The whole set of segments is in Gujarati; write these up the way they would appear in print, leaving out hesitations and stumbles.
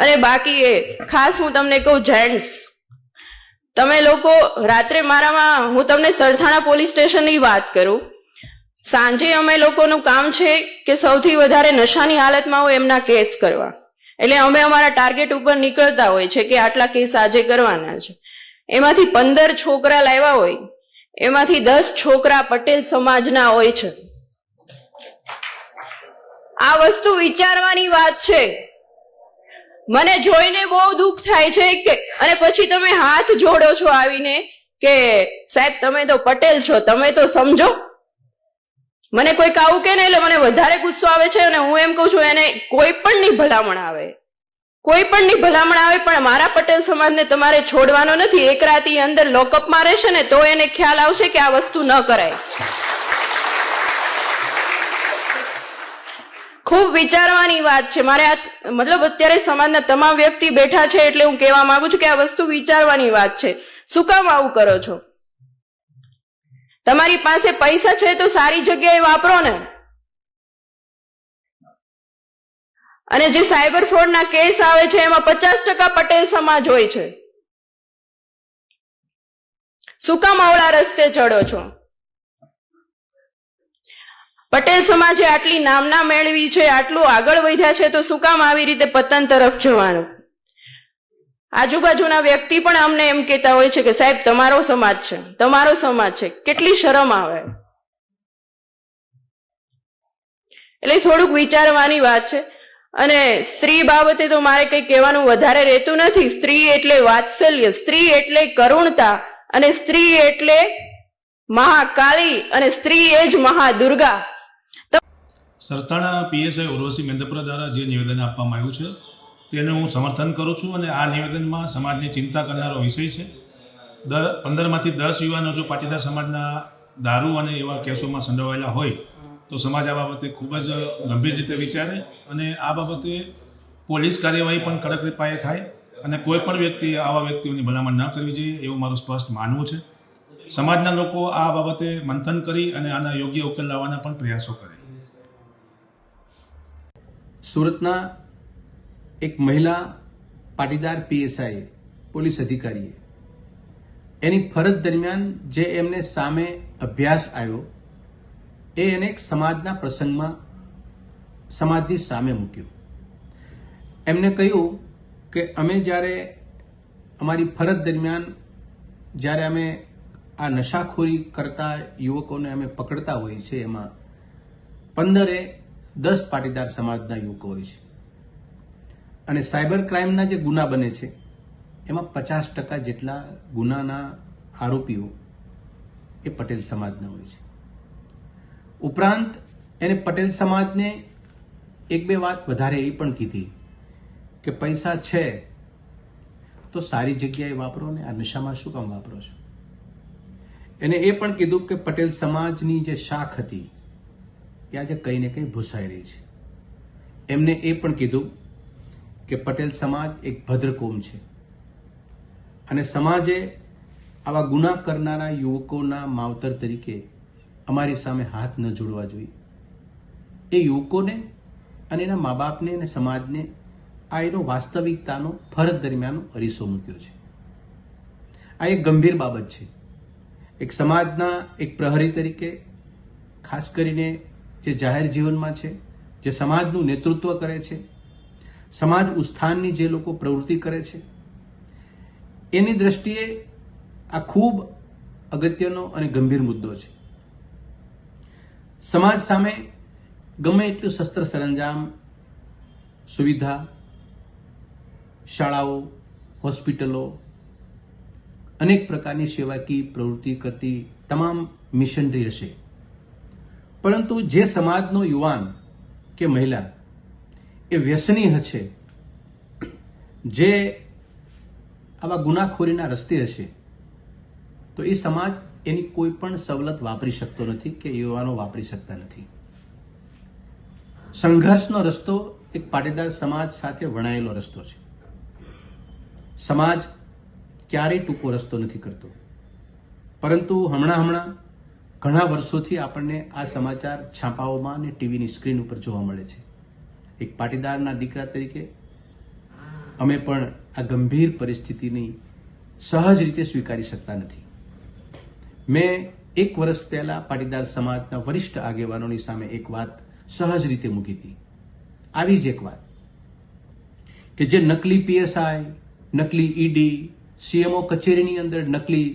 અને બાકી એ ખાસ હું તમને કહું, જેન્ટ્સ તમે લોકો રાત્રે હું તમને સરથાણા પોલીસ સ્ટેશનની વાત કરું, સાંજે અમે લોકોનું કામ છે કે સૌથી વધારે નશાની હાલતમાં હોય એમના કેસ કરવા, એટલે અમે અમારા ટાર્ગેટ ઉપર નીકળતા હોય છે કે આટલા કેસ આજે કરવાના છે. એમાંથી 15 છોકરા લાવ્યા હોય, એમાંથી 10 છોકરા પટેલ સમાજના હોય છે. આ વસ્તુ વિચારવાની વાત છે. મને જોઈને બહુ દુઃખ થાય છે કે અને પછી તમે હાથ જોડો છો આવીને કે સાહેબ તમે તો પટેલ છો, તમે તો સમજો. મને કોઈક આવું કે ને એટલે મને વધારે ગુસ્સો આવે છે. અને હું એમ કહું છું, એને કોઈ પણની ભલામણ આવે, પણ મારા પટેલ સમાજને તમારે છોડવાનો નથી. એક રાતી અંદર લોકઅપમાં રહેશે ને તો એને ખ્યાલ આવશે કે આ વસ્તુ ન કરાય. ખૂબ વિચારવાની વાત છે. મારે મતલબ અત્યારે સમાજના તમામ વ્યક્તિ બેઠા છે એટલે હું કહેવા માંગુ છું કે આ વસ્તુ વિચારવાની વાત છે. શું કામ આવું કરો છો? તમારી પાસે પૈસા છે તો સારી જગ્યાએ વાપરો ને. અને જે સાયબર ફ્રોડના કેસ આવે છે એમાં 50% પટેલ સમાજ હોય છે. શું કામ અવળા રસ્તે ચડો છો? પટેલ સમાજે આટલી નામના મેળવી છે, આટલું આગળ વધ્યા છે, તો શું કામ આવી રીતે પતન તરફ જવાનું? આજુબાજુના વ્યક્તિ પણ અમને એમ કહેતા હોય છે કે સાહેબ તમારો સમાજ છે. કેટલી શરમ આવે. એટલે થોડુંક વિચારવાની વાત છે. અને સ્ત્રી બાબતે તો મારે કંઈ કહેવાનું વધારે રહેતું નથી. સ્ત્રી એટલે વાત્સલ્ય, સ્ત્રી એટલે કરુણતા, અને સ્ત્રી એટલે મહાકાળી, અને સ્ત્રી એ જ મહાદુર્ગા. સરથાણા પીએસઆઈ ઉર્વશી મેંદપરા દ્વારા જે નિવેદન આપવામાં આવ્યું છે તેનું હું સમર્થન કરું છું. અને આ નિવેદનમાં સમાજની ચિંતા કરનારો વિષય છે. 15માંથી 10 યુવાનો જો પાટીદાર સમાજના દારૂ અને એવા કેસોમાં સંડોવાયેલા હોય તો સમાજ આ બાબતે ખૂબ જ ગંભીર રીતે વિચારે અને આ બાબતે પોલીસ કાર્યવાહી પણ કડક પાયે થાય અને કોઈ પણ વ્યક્તિ આવા વ્યક્તિઓની ભલામણ ન કરવી જોઈએ એવું મારું સ્પષ્ટ માનવું છે. સમાજના લોકો આ બાબતે મંથન કરી અને આના યોગ્ય ઉકેલ લાવવાના પણ પ્રયાસો કરે. સુરતના એક મહિલા પાટીદાર પીએસઆઈ પોલીસ અધિકારીએ એની ફરજ દરમિયાન જે એમને સામે અભ્યાસ આવ્યો એને એક સમાજના પ્રસંગમાં સમાજની સામે મૂક્યો. એમને કહ્યું કે અમે જ્યારે અમારી ફરજ દરમિયાન જ્યારે અમે આ નશાખોરી કરતા યુવકોને અમે પકડતા હોઈએ છીએ એમાં 10 પાટીદાર સમાજના યુવકો હોય છે અને સાયબર ક્રાઇમના જે ગુના બને છે એમાં 50% જેટલા ગુનાના આરોપીઓ એ પટેલ સમાજના હોય છે. ઉપરાંત એને પટેલ સમાજને 1-2 વાત વધારે એ પણ કીધી કે પૈસા છે તો સારી જગ્યાએ વાપરો ને આ નશામાં શું કામ વાપરો છો. એને એ પણ કીધું કે પટેલ સમાજની જે શાખ હતી એ આજે કંઈ ને કંઈ ભૂસાઈ રહી છે. એમને એ પણ કીધું કે પટેલ સમાજ એક ભદ્ર કોમ છે અને સમાજે આવા ગુના કરનારા યુવકોના માવતર તરીકે અમારી સામે હાથ ન જોડવા જોઈએ. એ યુવકોને અને એના મા બાપને અને સમાજને આ એનો વાસ્તવિકતાનો ફરજ દરમિયાન અરીસો મૂક્યો છે. આ એક ગંભીર બાબત છે. એક સમાજના એક પ્રહરી તરીકે ખાસ કરીને જે જાહેર જીવનમાં છે, જે સમાજનું નેતૃત્વ કરે છે, સમાજ ઉત્થાનની જે લોકો પ્રવૃત્તિ કરે છે, એની દ્રષ્ટિએ આ ખૂબ અગત્યનો અને ગંભીર મુદ્દો છે. સમાજ સામે ગમે એટલું શસ્ત્ર સરંજામ, સુવિધા, શાળાઓ, હોસ્પિટલો, અનેક પ્રકારની સેવાકીય પ્રવૃત્તિ કરતી તમામ મિશનરી હશે, પરંતુ જે સમાજનો યુવાન કે મહિલા એ વ્યસની હશે, જે આવા ગુનાખોરીના રસ્તે હશે, તો એ સમાજ એની કોઈ પણ સવલત વાપરી શકતો નથી કે યુવાનો વાપરી શકતા નથી. સંઘર્ષનો રસ્તો એક પાટીદાર સમાજ સાથે વણાયેલો રસ્તો છે. સમાજ ક્યારેય ટૂંકો રસ્તો નથી કરતો, પરંતુ હમણાં ઘણા વર્ષોથી આપણને આ સમાચાર છાપાઓમાં અને ટીવીની સ્ક્રીન ઉપર જોવા મળે છે. એક પાટીદારના દીકરા તરીકે અમે પણ આ ગંભીર પરિસ્થિતિની સહજ રીતે સ્વીકારી શકતા નથી. મેં 1 વર્ષ પહેલા પાટીદાર સમાજના વરિષ્ઠ આગેવાનોની સામે એક વાત સહજ રીતે મૂકી હતી. આવી જ એક વાત કે જે નકલી પીએસઆઈ, નકલી ઈડી, સીએમઓ કચેરીની અંદર નકલી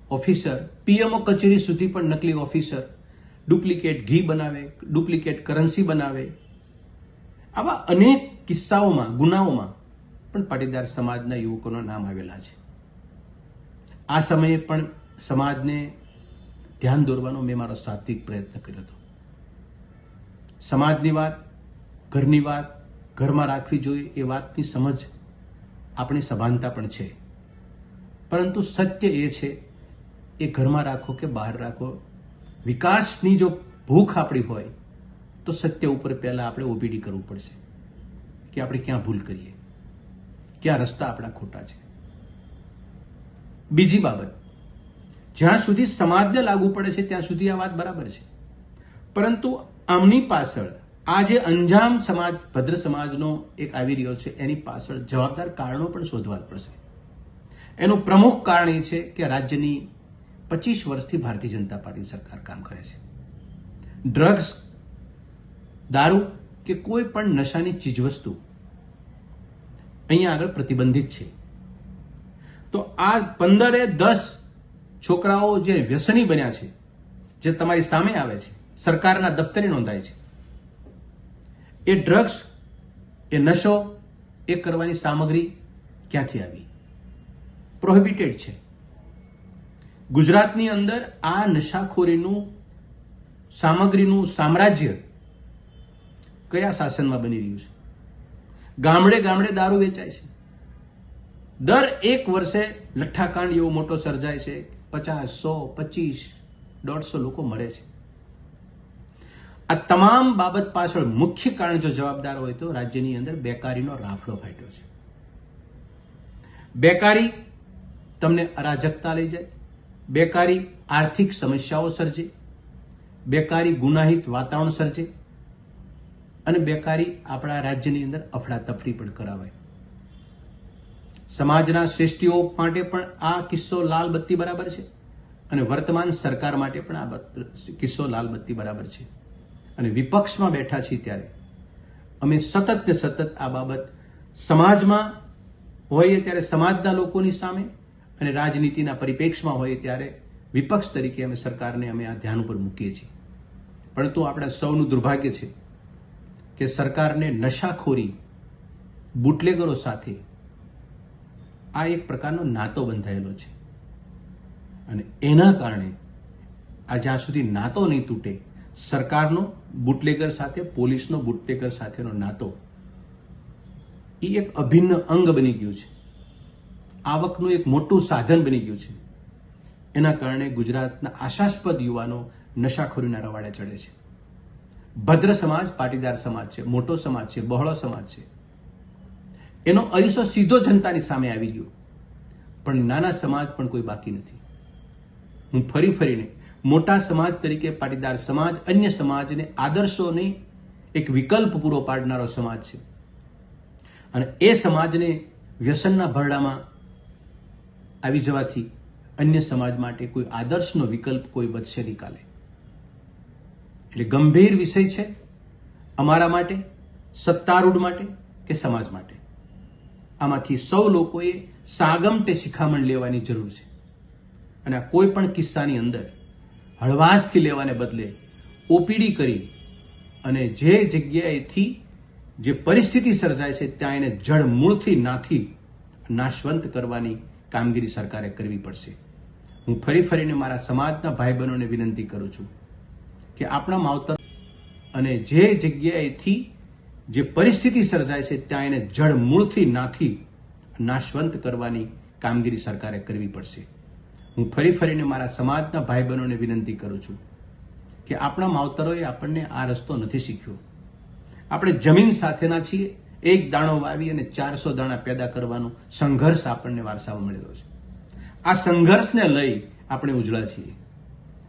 ઓફિસર, પીએમઓ કચેરી સુધી પણ નકલી ઓફિસર, ડુપ્લિકેટ ઘી બનાવે, ડુપ્લિકેટ કરન્સી બનાવે, આવા અનેક કિસ્સાઓમાં, ગુનાઓમાં પણ પાટીદાર સમાજના યુવકોના નામ આવેલા છે. આ સમયે પણ સમાજને ધ્યાન દોરવાનો મેં મારો સાત્વિક પ્રયત્ન કર્યો હતો. સમાજની વાત, ઘરની વાત ઘરમાં રાખવી જોઈએ એ વાતની સમજ આપણી સભાનતા પણ છે. પરંતુ સત્ય એ છે, એ ઘરમાં રાખો કે બહાર રાખો, વિકાસની જો ભૂખ આપણી હોય તો સત્ય ઉપર પહેલા આપણે ઓપીડી કરવું પડશે કે આપણે ક્યાં ભૂલ કરીએ, ક્યાં રસ્તા આપણા ખોટા છે. બીજી બાબત, જ્યાં સુધી સમાજને લાગુ પડે છે ત્યાં સુધી આ વાત બરાબર છે, પરંતુ આમની પાછળ આ જે અંજામ સમાજ, ભદ્ર સમાજનો એક આવી રહ્યો છે, એની પાછળ જવાબદાર કારણો પણ શોધવા પડશે. એનું પ્રમુખ કારણ એ છે કે રાજ્યની 25 વર્ષથી ભારતીય જનતા પાર્ટી સરકાર કામ કરે છે. ડ્રગ્સ, દારૂ કે કોઈ પણ નશાની ચીજવસ્તુ અહીંયા આગળ પ્રતિબંધિત છે. તો આ 15-10 છોકરાઓ જે વ્યસની બન્યા છે, જે તમારી સામે આવે છે, સરકારના દફતરે નોંધાય છે, એ ડ્રગ્સ, એ નશો, એ કરવાની સામગ્રી ક્યાંથી આવી? પ્રોહિબિટેડ છે. ગુજરાતની અંદર આ નશાખોરીનું સામગ્રીનું સામ્રાજ્ય કયા શાસનમાં બની રહ્યું છે? ગામડે ગામડે દારૂ વેચાય છે. દર 1 વર્ષે લઠ્ઠાકાંડ એવો મોટો સર્જાય છે. 50, 100, 25, 150 લોકો મળે છે. આ તમામ બાબત પાછળ મુખ્ય કારણ જો જવાબદાર હોય તો રાજ્યની અંદર બેકારીનો રાફડો ફાટ્યો છે. બેકારી તમને અરાજકતા લઈ જાય, બેકારી આર્થિક સમસ્યાઓ સર્જે, બેકારી ગુનાહિત વાતાવરણ સર્જે, અને બેકારી આપણા રાજ્યની અંદર અફડાતફડી પણ કરાવે. સમાજના શ્રેષ્ઠીઓ માટે પણ આ કિસ્સો લાલ બત્તી બરાબર છે, અને વર્તમાન સરકાર માટે પણ આ કિસ્સો લાલ બત્તી બરાબર છે. અને વિપક્ષમાં બેઠા છીએ ત્યારે અમે સતત ને સતત આ બાબત સમાજમાં હોઈએ ત્યારે સમાજના લોકોની સામે, અને રાજનીતિના પરિપ્રેક્ષમાં હોઈએ ત્યારે વિપક્ષ તરીકે અમે સરકારને અમે આ ધ્યાન ઉપર મૂકીએ છીએ. પરંતુ આપણા સૌનું દુર્ભાગ્ય છે કે સરકારને નશાખોરી, બુટલેગરો સાથે આ એક પ્રકારનો નાતો બંધાયેલો છે, અને એના કારણે આ જ્યાં સુધી નાતો નહીં તૂટે, સરકારનો બુટલેગર સાથે, પોલીસનો બુટલેગર સાથેનો નાતો એ એક અભિન્ન અંગ બની ગયું છે, આવકનું એક મોટું સાધન બની ગયું છે. એના કારણે ગુજરાતના આશાસ્પદ યુવાનો નશાખોરીના રવાડે ચડે છે. ભદ્ર સમાજ પાટીદાર સમાજ છે, મોટો સમાજ છે, બહોળો સમાજ છે, એનો અરીસો સીધો જનતાની સામે આવી ગયો, પણ નાના સમાજ પણ કોઈ બાકી નથી. હું ફરીને મોટા સમાજ તરીકે પાટીદાર સમાજ અન્ય સમાજને આદર્શોને એક વિકલ્પ પૂરો પાડનારો સમાજ છે, અને એ સમાજને વ્યસનના ભરડામાં આવી જવાથી અન્ય સમાજ માટે કોઈ આદર્શનો વિકલ્પ કોઈ વધશે નહીં કાલે. એટલે ગંભીર વિષય છે અમારા માટે, સત્તારૂઢ માટે કે સમાજ માટે. આમાંથી સૌ લોકોએ સાગમટે શિખામણ લેવાની જરૂર છે, અને આ કોઈ પણ કિસ્સાની અંદર હળવાશથી લેવાને બદલે ઓપીડી કરી અને જે જગ્યાએથી જે પરિસ્થિતિ સર્જાય છે ત્યાં એને જડ મૂળથી નાશવંત કરવાની કામગીરી સરકારે કરવી પડશે. હું ફરીને મારા સમાજના ભાઈ બહેનોને વિનંતી કરું છું કે આપણા માવતર અને જે જગ્યાએથી જે પરિસ્થિતિ સર્જાય છે ત્યાં એને જડ મૂળથી નાશવંત કરવાની કામગીરી સરકારે કરવી પડશે. હું ફરીને મારા સમાજના ભાઈ બહેનોને વિનંતી કરું છું કે આપણા માવતરોએ આપણને આ રસ્તો નથી શીખ્યો. આપણે જમીન સાથેના છીએ, એક દાણો વાવી અને 400 દાણા પેદા કરવાનો સંઘર્ષ આપણને વારસામાં મળેલો છે. આ સંઘર્ષને લઈ આપણે ઉજળા છીએ.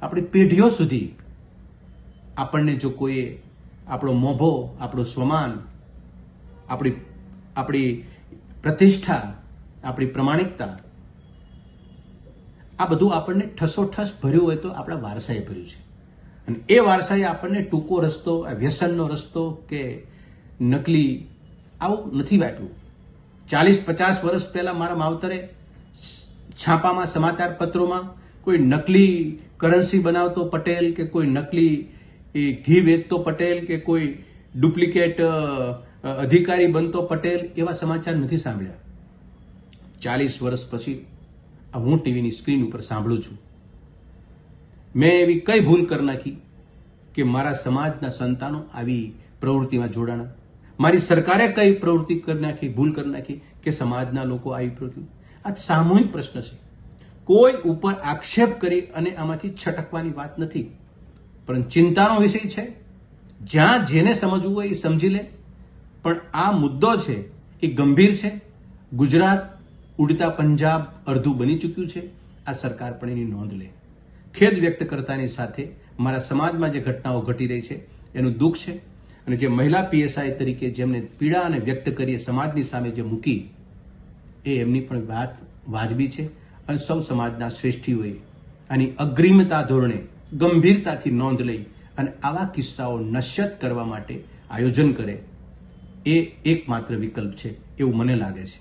આપણી પેઢીઓ સુધી આપણને જો કોઈએ આપણો મોભો, આપણું સ્વમાન, આપણી પ્રતિષ્ઠા, આપણી પ્રમાણિકતા, આ બધું આપણને ઠસોઠસ ભર્યું હોય તો આપણા વારસાએ ભર્યું છે. અને એ વારસાએ આપણને ટૂંકો રસ્તો, વ્યસનનો રસ્તો કે નકલી આવું નથી વાપ્યું. 40-50 વર્ષ પહેલા મારા માવતરે છાપામાં, સમાચાર પત્રોમાં કોઈ નકલી કરન્સી બનાવતો પટેલ કે કોઈ નકલી ઘી વેચતો પટેલ કે કોઈ ડુપ્લિકેટ અધિકારી બનતો પટેલ એવા સમાચાર નથી સાંભળ્યા. 40 વર્ષ પછી હું ટીવીની સ્ક્રીન ઉપર સાંભળું છું. મેં એવી કઈ ભૂલ કરી નાખી કે મારા સમાજના સંતાનો આવી પ્રવૃત્તિમાં જોડાણા? મારી સરકારે કઈ પ્રવૃત્તિ કરી નાખી, ભૂલ કરી નાખી કે સમાજના લોકો આવી પ્રવૃત્તિ? આ સામૂહિક પ્રશ્ન છે. કોઈ ઉપર આક્ષેપ કરી અને આમાંથી છટકવાની વાત નથી, પરંતુ ચિંતાનો વિષય છે. જ્યાં જેને સમજવું હોય એ સમજી લે, પણ આ મુદ્દો છે એ ગંભીર છે. ગુજરાત ઉડતા પંજાબ અડધું બની ચૂક્યું છે. આ સરકાર પણ એની નોંધ લે. ખેદ વ્યક્ત કરતાની સાથે મારા સમાજમાં જે ઘટનાઓ ઘટી રહી છે એનું દુઃખ છે. અને જે મહિલા પીએસઆઈ તરીકે જેમને પીડા અને વ્યક્ત કરી સમાજની સામે જે મૂકી, એ એમની પણ વાત વાજબી છે. અને સૌ સમાજના શ્રેષ્ઠીઓએ આની અગ્રિમતા ધોરણે ગંભીરતાથી નોંધ લઈ અને આવા કિસ્સાઓ નશ્યત કરવા માટે આયોજન કરે, એ એકમાત્ર વિકલ્પ છે એવું મને લાગે છે.